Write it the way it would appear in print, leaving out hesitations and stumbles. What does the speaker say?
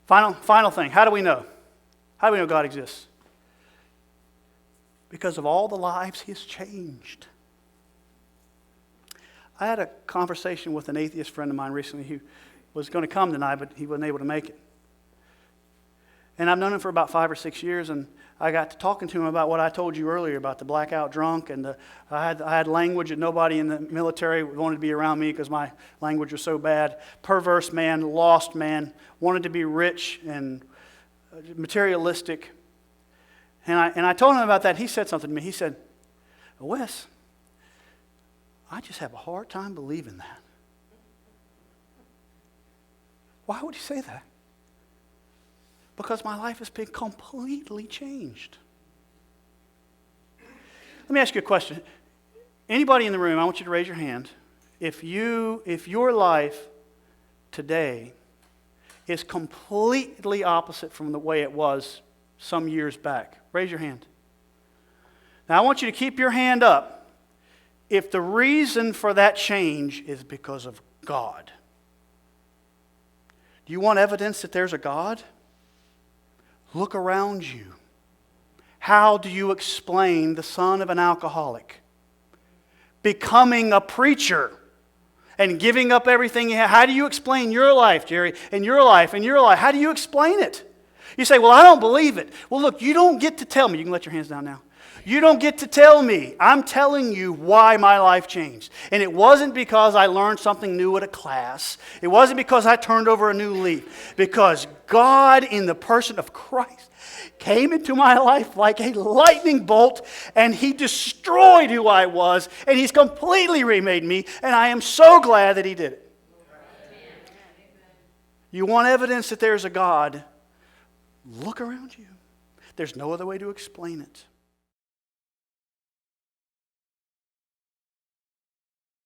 Final thing. How do we know? How do we know God exists? Because of all the lives He has changed. I had a conversation with an atheist friend of mine recently who was going to come tonight, but he wasn't able to make it. And I've known him for about 5 or 6 years, and I got to talking to him about what I told you earlier about the blackout drunk, and I had language that nobody in the military wanted to be around me because my language was so bad. Perverse man, lost man, wanted to be rich and materialistic. And I told him about that. He said something to me. He said, Wes, I just have a hard time believing that. Why would he say that? Because my life has been completely changed. Let me ask you a question. Anybody in the room, I want you to raise your hand. If your life today is completely opposite from the way it was some years back, raise your hand. Now I want you to keep your hand up if the reason for that change is because of God. Do you want evidence that there's a God? Look around you. How do you explain the son of an alcoholic becoming a preacher and giving up everything you have? How do you explain your life, Jerry, and your life, and your life? How do you explain it? You say, well, I don't believe it. Well, look, you don't get to tell me. You can let your hands down now. You don't get to tell me. I'm telling you why my life changed. And it wasn't because I learned something new at a class. It wasn't because I turned over a new leaf. Because God, in the person of Christ, came into my life like a lightning bolt, and He destroyed who I was, and He's completely remade me, and I am so glad that He did it. You want evidence that there's a God? Look around you. There's no other way to explain it.